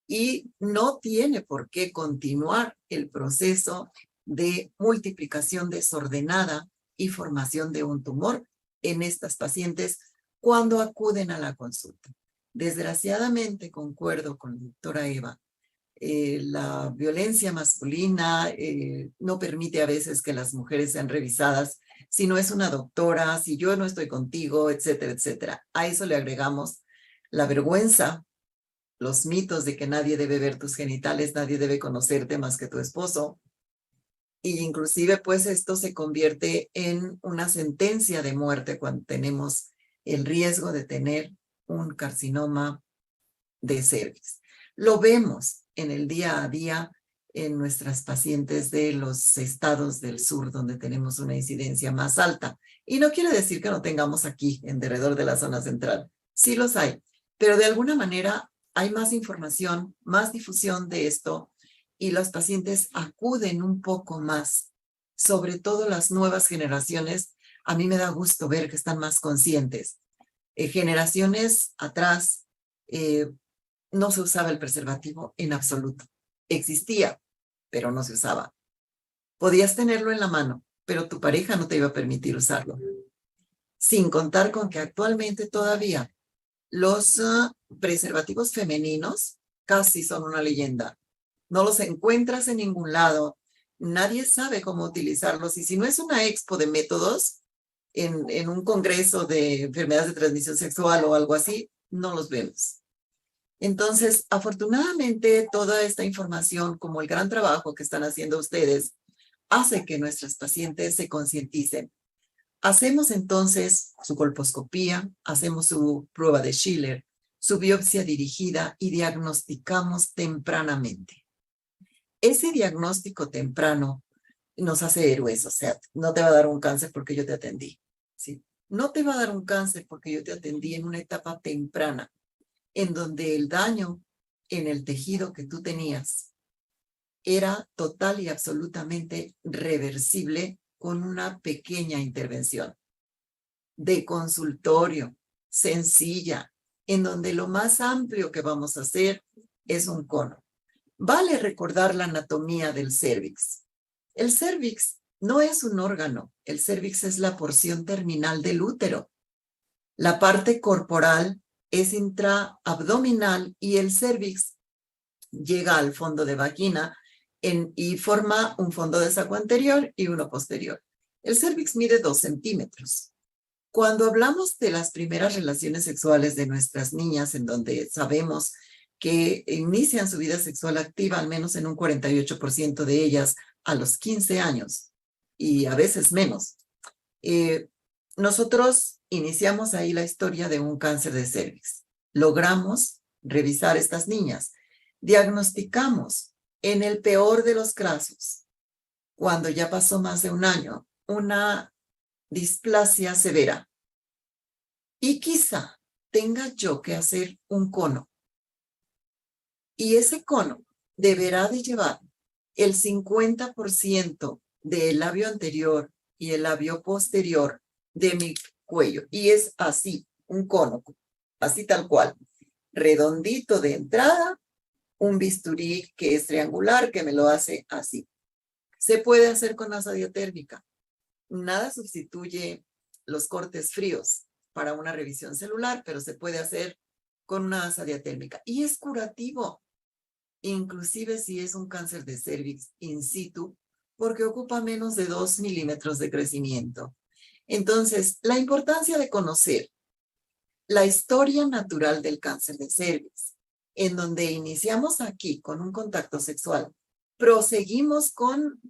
y no tiene por qué continuar el proceso de multiplicación desordenada y formación de un tumor en estas pacientes cuando acuden a la consulta. Desgraciadamente, concuerdo con la doctora Eva, la violencia masculina no permite a veces que las mujeres sean revisadas si no es una doctora, si yo no estoy contigo, etcétera, etcétera. A eso le agregamos la vergüenza, los mitos de que nadie debe ver tus genitales, nadie debe conocerte más que tu esposo. Y inclusive pues esto se convierte en una sentencia de muerte cuando tenemos el riesgo de tener un carcinoma de cérvix. Lo vemos en el día a día en nuestras pacientes de los estados del sur donde tenemos una incidencia más alta. Y no quiere decir que no tengamos aquí en derredor de la zona central. Sí los hay, pero de alguna manera hay más información, más difusión de esto y los pacientes acuden un poco más, sobre todo las nuevas generaciones. A mí me da gusto ver que están más conscientes. Generaciones atrás no se usaba el preservativo en absoluto. Existía, pero no se usaba. Podías tenerlo en la mano, pero tu pareja no te iba a permitir usarlo. Sin contar con que actualmente todavía los preservativos femeninos casi son una leyenda. No los encuentras en ningún lado. Nadie sabe cómo utilizarlos. Y si no es una expo de métodos, en un congreso de enfermedades de transmisión sexual o algo así, no los vemos. Entonces, afortunadamente, toda esta información, como el gran trabajo que están haciendo ustedes, hace que nuestras pacientes se concienticen. Hacemos entonces su colposcopía, hacemos su prueba de Schiller, su biopsia dirigida y diagnosticamos tempranamente. Ese diagnóstico temprano nos hace héroes, o sea, no te va a dar un cáncer porque yo te atendí, ¿sí? No te va a dar un cáncer porque yo te atendí en una etapa temprana, en donde el daño en el tejido que tú tenías era total y absolutamente reversible con una pequeña intervención de consultorio, sencilla, en donde lo más amplio que vamos a hacer es un cono. Vale recordar la anatomía del cérvix. El cérvix no es un órgano, el cérvix es la porción terminal del útero. La parte corporal es intraabdominal y el cérvix llega al fondo de vagina y forma un fondo de saco anterior y uno posterior. El cérvix mide 2 centímetros. Cuando hablamos de las primeras relaciones sexuales de nuestras niñas, en donde sabemos que inician su vida sexual activa, al menos en un 48% de ellas, a los 15 años, y a veces menos, Nosotros iniciamos ahí la historia de un cáncer de cervix. Logramos revisar estas niñas. Diagnosticamos en el peor de los casos, cuando ya pasó más de un año, una displasia severa. Y quizá tenga yo que hacer un cono. Y ese cono deberá de llevar el 50% del labio anterior y el labio posterior de mi cuello. Y es así, un cono, así tal cual. Redondito de entrada, un bisturí que es triangular, que me lo hace así. Se puede hacer con asa diatérmica. Nada sustituye los cortes fríos para una revisión celular, pero se puede hacer con una asa diatérmica. Y es curativo, inclusive si es un cáncer de cervix in situ, porque ocupa menos de 2 milímetros de crecimiento. Entonces, la importancia de conocer la historia natural del cáncer de cervix, en donde iniciamos aquí con un contacto sexual, proseguimos con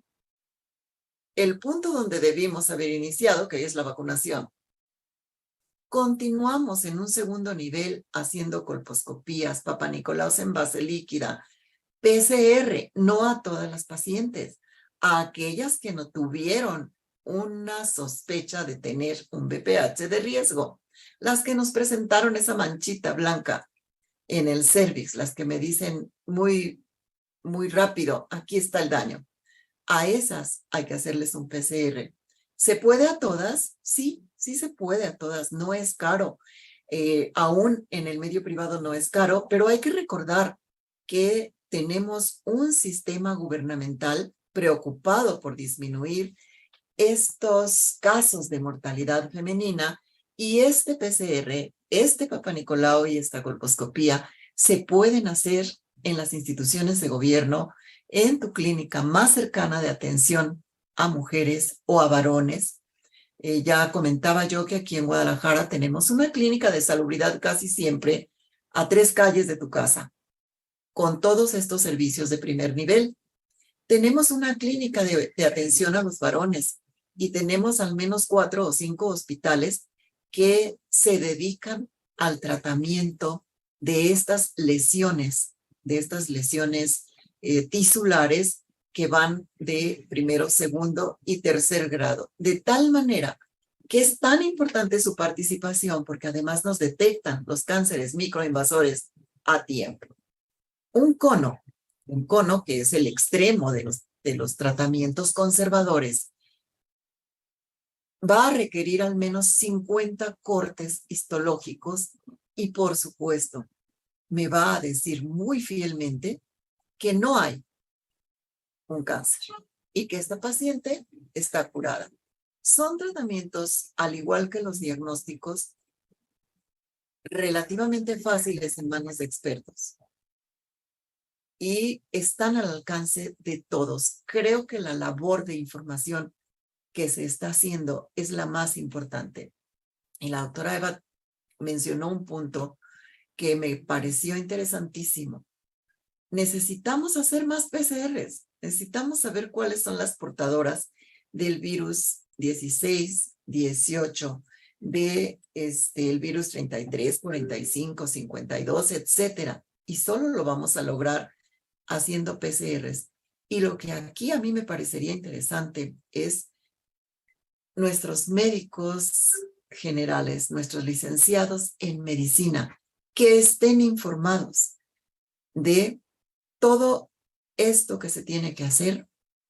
el punto donde debimos haber iniciado, que es la vacunación. Continuamos en un segundo nivel haciendo colposcopías, papanicolao en base líquida, PCR, no a todas las pacientes, a aquellas que no tuvieron una sospecha de tener un BPH de riesgo, las que nos presentaron esa manchita blanca en el cervix, las que me dicen muy rápido, aquí está el daño. A esas hay que hacerles un PCR. ¿Se puede a todas? Sí, sí se puede a todas, no es caro. Aún en el medio privado no es caro, pero hay que recordar que tenemos un sistema gubernamental preocupado por disminuir estos casos de mortalidad femenina, y este PCR, este papanicolao y esta colposcopía se pueden hacer en las instituciones de gobierno, en tu clínica más cercana de atención a mujeres o a varones. Ya comentaba yo que aquí en Guadalajara tenemos una clínica de salubridad casi siempre a 3 calles de tu casa, con todos estos servicios de primer nivel. Tenemos una clínica de atención a los varones y tenemos al menos 4 o 5 hospitales que se dedican al tratamiento de estas lesiones tisulares que van de primero, segundo y tercer grado. De tal manera que es tan importante su participación porque además nos detectan los cánceres microinvasores a tiempo. Un cono que es el extremo de los tratamientos conservadores, va a requerir al menos 50 cortes histológicos y, por supuesto, me va a decir muy fielmente que no hay un cáncer y que esta paciente está curada. Son tratamientos, al igual que los diagnósticos, relativamente fáciles en manos de expertos y están al alcance de todos. Creo que la labor de información que se está haciendo es la más importante. Y la doctora Eva mencionó un punto que me pareció interesantísimo. Necesitamos hacer más PCRs. Necesitamos saber cuáles son las portadoras del virus 16, 18, el virus 33, 45, 52, etcétera. Y solo lo vamos a lograr haciendo PCRs. Y lo que aquí a mí me parecería interesante es nuestros médicos generales, nuestros licenciados en medicina, que estén informados de todo esto que se tiene que hacer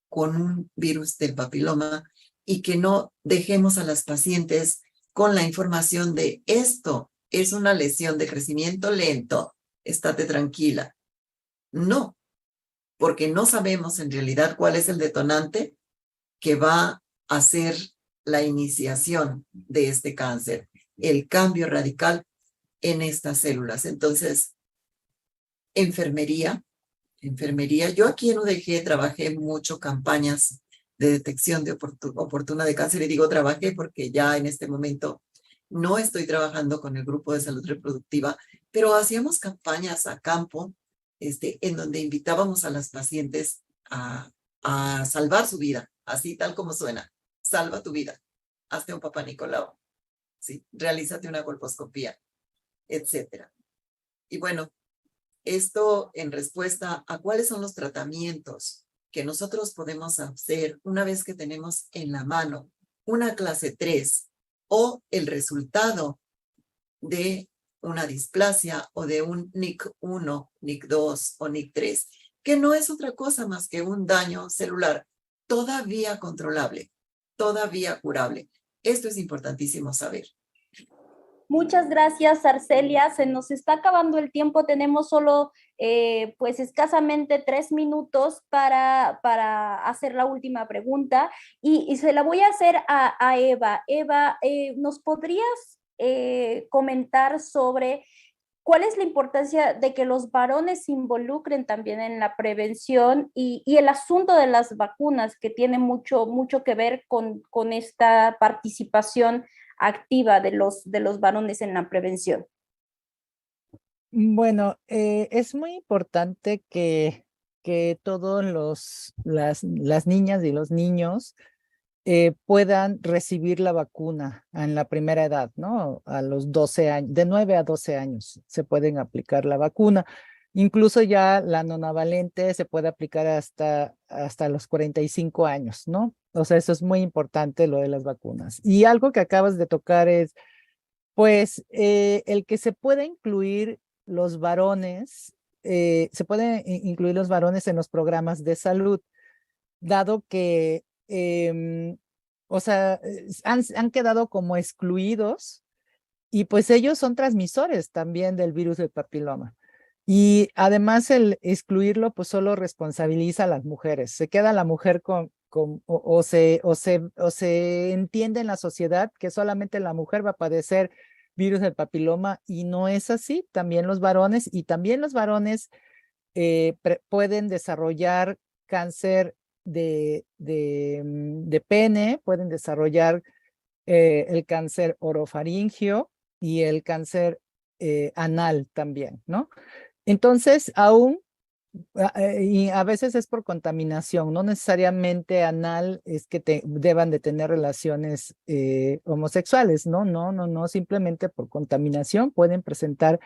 con un virus del papiloma y que no dejemos a las pacientes con la información de esto es una lesión de crecimiento lento, estate tranquila. No, porque no sabemos en realidad cuál es el detonante que va a hacer la iniciación de este cáncer, el cambio radical en estas células. Entonces, enfermería. Yo aquí en UDG trabajé mucho campañas de detección de oportuna de cáncer, y digo trabajé porque ya en este momento no estoy trabajando con el grupo de salud reproductiva, pero hacíamos campañas a campo en donde invitábamos a las pacientes a salvar su vida, así tal como suena, salva tu vida. hazte un Papá Nicolau, ¿sí? Realízate una colposcopía, etcétera. Y bueno, esto en respuesta a cuáles son los tratamientos que nosotros podemos hacer una vez que tenemos en la mano una clase 3 o el resultado de una displasia o de un NIC1, NIC2 o NIC3, que no es otra cosa más que un daño celular todavía controlable, todavía curable. Esto es importantísimo saber. Muchas gracias, Arcelia. Se nos está acabando el tiempo. Tenemos solo pues escasamente 3 minutos para hacer la última pregunta y se la voy a hacer a Eva. Eva, ¿nos podrías comentar sobre cuál es la importancia de que los varones se involucren también en la prevención y el asunto de las vacunas, que tiene mucho que ver con esta participación activa de los varones en la prevención? Bueno, es muy importante que todos las niñas y los niños puedan recibir la vacuna en la primera edad, ¿no? A los 12 años, de 9 a 12 años se pueden aplicar la vacuna. Incluso ya la nonavalente se puede aplicar hasta los 45 años, ¿no? O sea, eso es muy importante, lo de las vacunas. Y algo que acabas de tocar es, pues, el que se pueda incluir los varones, se pueden incluir los varones en los programas de salud, dado que, o sea, han quedado como excluidos y pues ellos son transmisores también del virus del papiloma. Y además el excluirlo pues solo responsabiliza a las mujeres. Se queda la mujer o se entiende en la sociedad que solamente la mujer va a padecer virus del papiloma y no es así. También los varones pueden desarrollar cáncer de pene, pueden desarrollar el cáncer orofaringio y el cáncer anal también, ¿no? Entonces, y a veces es por contaminación, no necesariamente anal es que deban de tener relaciones homosexuales, no, simplemente por contaminación pueden presentar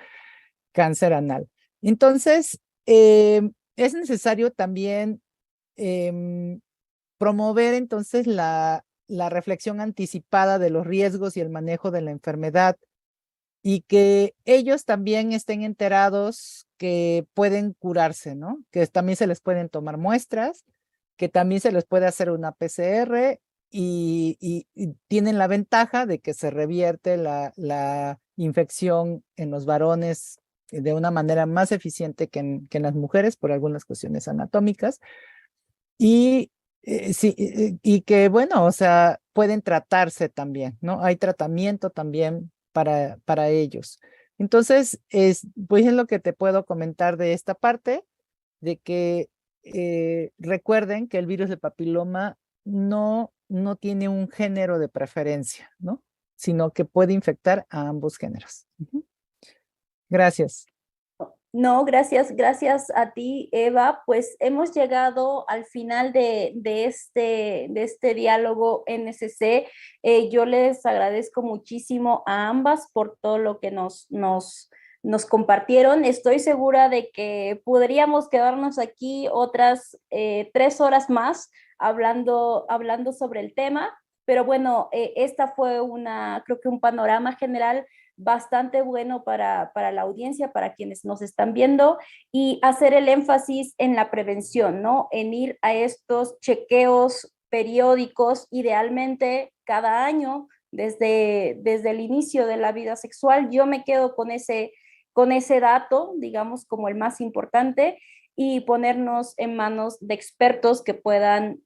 cáncer anal. Entonces, es necesario también promover entonces la reflexión anticipada de los riesgos y el manejo de la enfermedad y que ellos también estén enterados que pueden curarse, ¿no? Que también se les pueden tomar muestras, que también se les puede hacer una PCR y tienen la ventaja de que se revierte la infección en los varones de una manera más eficiente que en las mujeres por algunas cuestiones anatómicas. Y sí, y que bueno, o sea, pueden tratarse también, ¿no? Hay tratamiento también para ellos. Entonces, pues es lo que te puedo comentar de esta parte, de que recuerden que el virus del papiloma no tiene un género de preferencia, ¿no? Sino que puede infectar a ambos géneros. Gracias. No, gracias a ti, Eva. Pues hemos llegado al final de este diálogo NSC. Yo les agradezco muchísimo a ambas por todo lo que nos compartieron. Estoy segura de que podríamos quedarnos aquí otras 3 horas más hablando sobre el tema, pero bueno, esta fue creo que un panorama general bastante bueno para la audiencia, para quienes nos están viendo, y hacer el énfasis en la prevención, ¿no? En ir a estos chequeos periódicos, idealmente cada año, desde el inicio de la vida sexual. Yo me quedo con ese dato, digamos, como el más importante, y ponernos en manos de expertos que puedan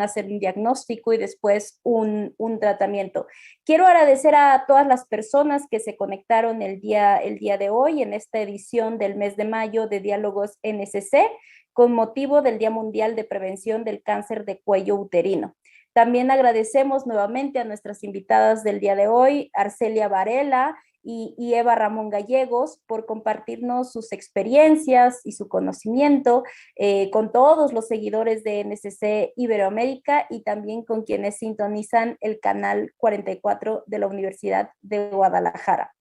hacer un diagnóstico y después un tratamiento. Quiero agradecer a todas las personas que se conectaron el día de hoy en esta edición del mes de mayo de Diálogos NSC con motivo del Día Mundial de Prevención del Cáncer de Cuello Uterino. También agradecemos nuevamente a nuestras invitadas del día de hoy, Arcelia Varela y Eva Ramón Gallegos, por compartirnos sus experiencias y su conocimiento con todos los seguidores de NSC Iberoamérica y también con quienes sintonizan el canal 44 de la Universidad de Guadalajara.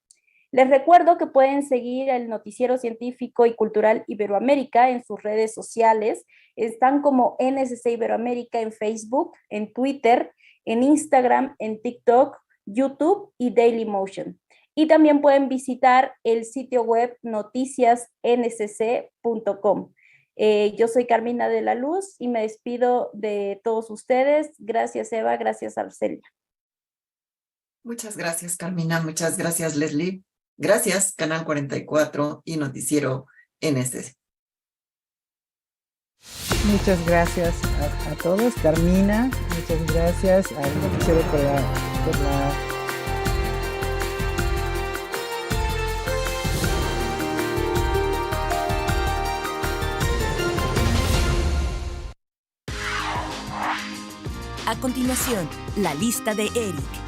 Les recuerdo que pueden seguir el Noticiero Científico y Cultural Iberoamérica en sus redes sociales. Están como NSC Iberoamérica en Facebook, en Twitter, en Instagram, en TikTok, YouTube y Dailymotion. Y también pueden visitar el sitio web noticiasnsc.com. Yo soy Carmina de la Luz y me despido de todos ustedes. Gracias, Eva. Gracias, Arcelia. Muchas gracias, Carmina. Muchas gracias, Leslie. Gracias, Canal 44 y Noticiero NSC. Muchas gracias a todos. Carmina, muchas gracias al Noticiero por la A continuación, la lista de Eric.